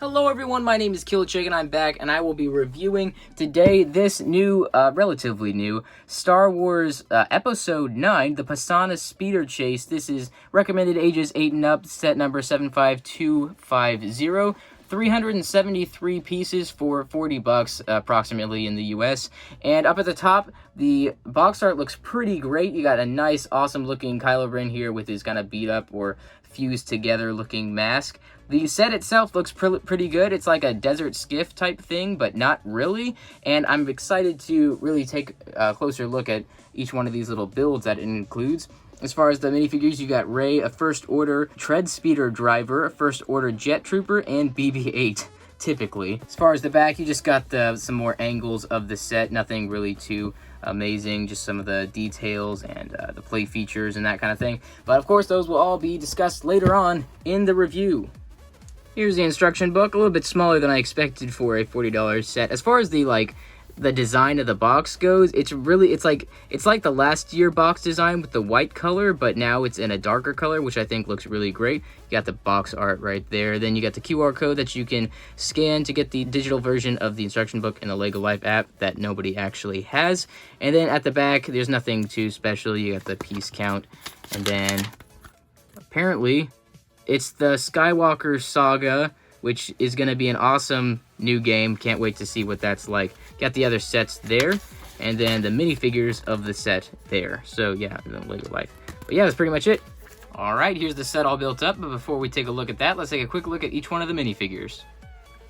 Hello everyone, my name is Killchick and I'm back, and I will be reviewing today this new, relatively new, Star Wars Episode 9, the Pasaana Speeder Chase. This is recommended ages 8 and up, set number 75250. 373 pieces for $40 approximately in the US. And up at the top, the box art looks pretty great. You got a nice, awesome looking Kylo Ren here with his kind of beat up or fused together looking mask. The set itself looks pretty good. It's like a desert skiff type thing, but not really. And I'm excited to really take a closer look at each one of these little builds that it includes. As far as the minifigures, you got Rey, a First Order Tread Speeder Driver, a First Order Jet Trooper, and BB-8, typically. As far as the back, you just got some more angles of the set. Nothing really too amazing, just some of the details and the play features and that kind of thing. But of course, those will all be discussed later on in the review. Here's the instruction book, a little bit smaller than I expected for a $40 set. As far as the design of the box goes, it's like the last year box design with the white color, but now it's in a darker color, which I think looks really great. You got the box art right there. Then you got the QR code that you can scan to get the digital version of the instruction book in the LEGO Life app that nobody actually has. And then at the back, there's nothing too special. You got the piece count, and then apparently it's the Skywalker Saga, which is going to be an awesome new game. Can't wait to see what that's like. Got the other sets there, and then the minifigures of the set there. So yeah, the LEGO Life. But yeah, that's pretty much it. Alright, here's the set all built up, but before we take a look at that, let's take a quick look at each one of the minifigures.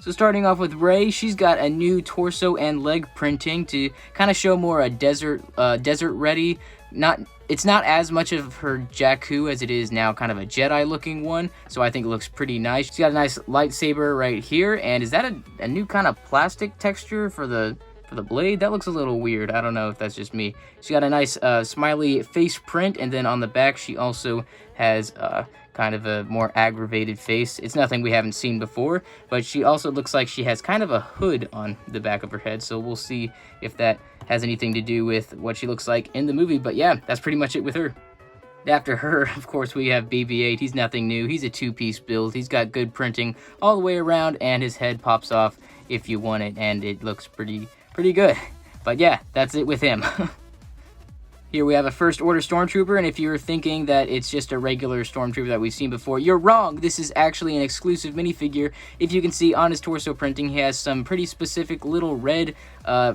So starting off with Rey, she's got a new torso and leg printing to kind of show more a desert ready. It's not as much of her Jakku as it is now kind of a Jedi looking one, so I think it looks pretty nice. She's got a nice lightsaber right here, and is that a new kind of plastic texture for the blade? That looks a little weird. I don't know if that's just me. She's got a nice smiley face print, and then on the back she also has kind of a more aggravated face. It's nothing we haven't seen before, but she also looks like she has kind of a hood on the back of her head, so we'll see if that has anything to do with what she looks like in the movie. But yeah, that's pretty much it with her. After her, of course, we have BB-8. He's nothing new. He's a two-piece build. He's got good printing all the way around, and his head pops off if you want it, and it looks pretty good. But yeah, that's it with him. Here we have a First Order Stormtrooper, and if you're thinking that it's just a regular Stormtrooper that we've seen before, you're wrong. This is actually an exclusive minifigure. If you can see on his torso printing, he has some pretty specific little red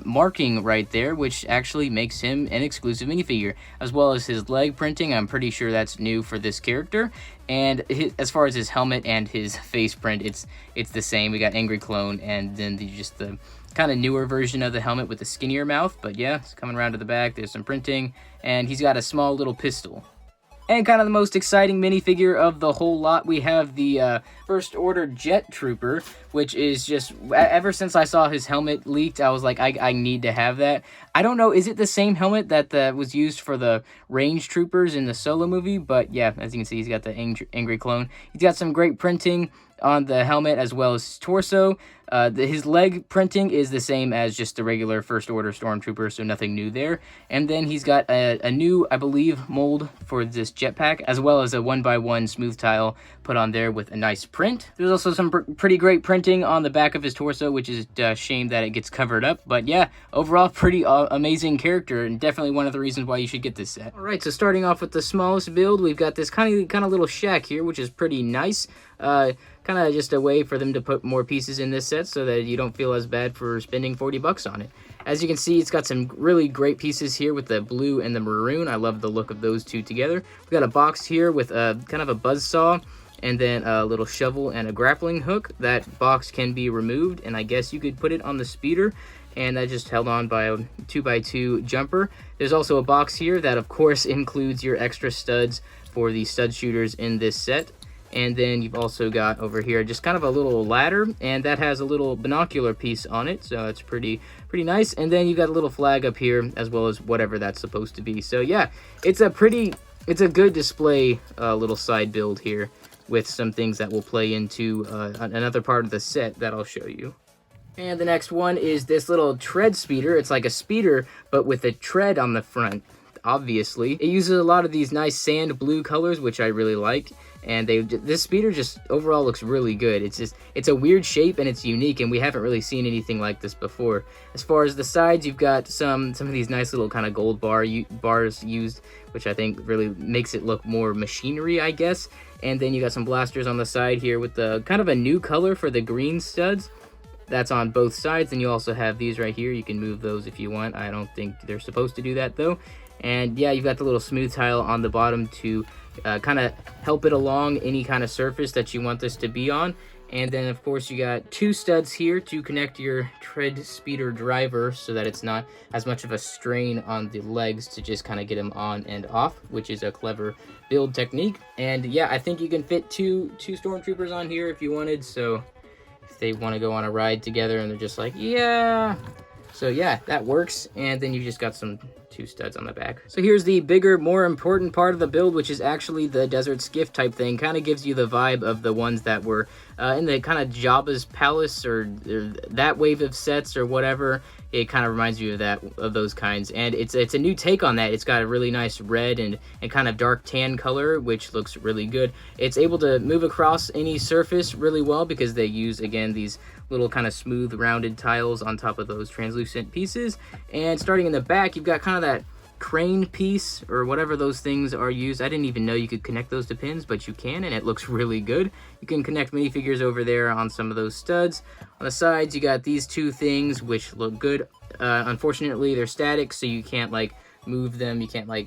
marking right there, which actually makes him an exclusive minifigure. As well as his leg printing, I'm pretty sure that's new for this character. And as far as his helmet and his face print, it's the same. We got Angry Clone, and then just the kind of newer version of the helmet with the skinnier mouth. But yeah, it's coming around to the back. There's some printing, and he's got a small little pistol. And kind of the most exciting minifigure of the whole lot, we have the First Order Jet Trooper, which is just, ever since I saw his helmet leaked, I was like, I need to have that. I don't know, is it the same helmet that was used for the range troopers in the Solo movie? But yeah, as you can see, he's got the Angry Clone. He's got some great printing on the helmet as well as his torso. His leg printing is the same as just the regular First Order Stormtrooper, so nothing new there. And then he's got a new, I believe, mold for this jetpack, as well as a 1x1 smooth tile put on there with a nice print. There's also some pretty great printing on the back of his torso, which is a shame that it gets covered up. But yeah, overall, pretty amazing character, and definitely one of the reasons why you should get this set. Alright, so starting off with the smallest build, we've got this kind of little shack here, which is pretty nice. Kind of just a way for them to put more pieces in this set so that you don't feel as bad for spending $40 on it. As you can see, it's got some really great pieces here with the blue and the maroon. I love the look of those two together. We've got a box here with kind of a buzzsaw, and then a little shovel and a grappling hook. That box can be removed, and I guess you could put it on the speeder, and that just held on by a 2x2 jumper. There's also a box here that, of course, includes your extra studs for the stud shooters in this set. And then you've also got over here just kind of a little ladder, and that has a little binocular piece on it, so it's pretty nice. And then you've got a little flag up here, as well as whatever that's supposed to be. So yeah, it's a good display little side build here with some things that will play into another part of the set that I'll show you. And the next one is this little tread speeder. It's like a speeder, but with a tread on the front. obviously. It uses a lot of these nice sand blue colors, which I really like. And this speeder just overall looks really good. It's a weird shape and it's unique, and we haven't really seen anything like this before. As far as the sides, you've got some of these nice little kind of gold bars used, which I think really makes it look more machinery, I guess. And then you got some blasters on the side here with the kind of a new color for the green studs. That's on both sides. And you also have these right here. You can move those if you want. I don't think they're supposed to do that though. And yeah, you've got the little smooth tile on the bottom to kind of help it along any kind of surface that you want this to be on. And then of course you got 2 studs here to connect your tread speeder driver so that it's not as much of a strain on the legs to just kind of get them on and off, which is a clever build technique. And yeah, I think you can fit two stormtroopers on here if you wanted, so if they want to go on a ride together and they're just like, yeah. So yeah, that works. And then you just got some 2 studs on the back. So here's the bigger, more important part of the build, which is actually the desert skiff type thing. Kind of gives you the vibe of the ones that were in the kind of Jabba's palace or that wave of sets or whatever. It kind of reminds you of those kinds, and it's a new take on that. It's got a really nice red and kind of dark tan color, which looks really good. It's able to move across any surface really well because they use, again, these little kind of smooth rounded tiles on top of those translucent pieces. And starting in the back, you've got kind of that crane piece or whatever those things are used. I didn't even know you could connect those to pins, but you can, and it looks really good. You can connect minifigures over there on some of those studs. On the sides, you got these 2 things which look good. Unfortunately, they're static, so you can't like move them. You can't like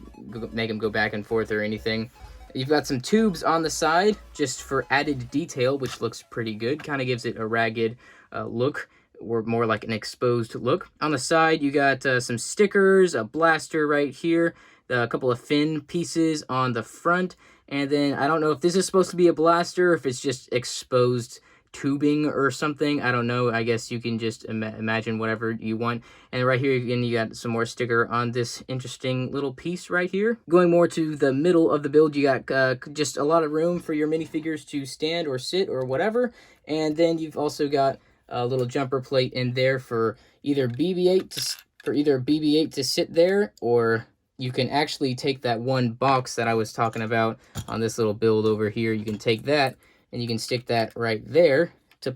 make them go back and forth or anything. You've got some tubes on the side just for added detail, which looks pretty good. Kind of gives it a ragged look, or more like an exposed look. On the side, you got some stickers, a blaster right here, a couple of fin pieces on the front, and then I don't know if this is supposed to be a blaster or if it's just exposed tubing or something. I don't know. I guess you can just imagine whatever you want. And right here again, you got some more sticker on this interesting little piece right here. Going more to the middle of the build, you got just a lot of room for your minifigures to stand or sit or whatever. And then you've also got a little jumper plate in there for either BB-8 to sit there, or you can actually take that one box that I was talking about on this little build over here. You can take that and you can stick that right there to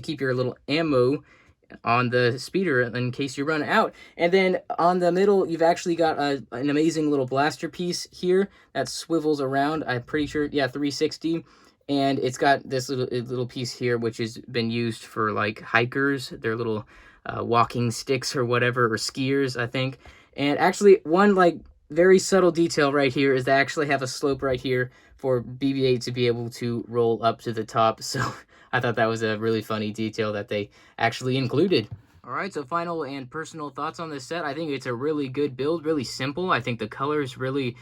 keep your little ammo on the speeder in case you run out. And then on the middle, you've actually got an amazing little blaster piece here that swivels around. I'm pretty sure, yeah, 360. And it's got this little piece here, which has been used for like hikers, their little walking sticks or whatever, or skiers, I think. And actually, one like very subtle detail right here is they actually have a slope right here for BB-8 to be able to roll up to the top. So I thought that was a really funny detail that they actually included. Alright, so final and personal thoughts on this set. I think it's a really good build, really simple. I think the colors really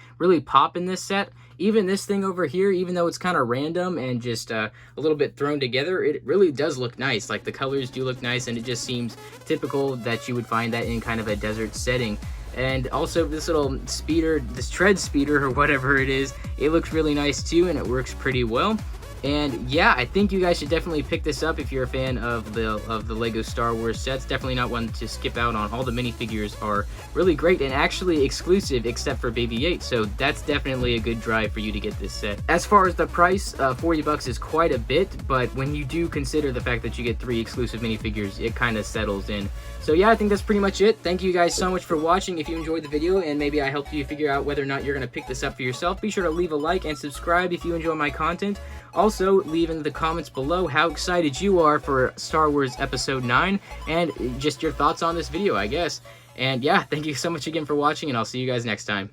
pop in this set. Even this thing over here, even though it's kind of random and just a little bit thrown together, it really does look nice. Like, the colors do look nice, and it just seems typical that you would find that in kind of a desert setting. And also this little speeder, this tread speeder or whatever it is, it looks really nice too, and it works pretty well. And yeah, I think you guys should definitely pick this up if you're a fan of the Lego Star Wars sets. Definitely not one to skip out on. All the minifigures are really great and actually exclusive except for BB-8, so that's definitely a good drive for you to get this set. As far as the price, $40 is quite a bit, but when you do consider the fact that you get 3 exclusive minifigures, it kind of settles in. So yeah, I think that's pretty much it. Thank you guys so much for watching. If you enjoyed the video and maybe I helped you figure out whether or not you're going to pick this up for yourself, be sure to leave a like and subscribe if you enjoy my content. Also, leave in the comments below how excited you are for Star Wars Episode 9 and just your thoughts on this video, I guess. And yeah, thank you so much again for watching, and I'll see you guys next time.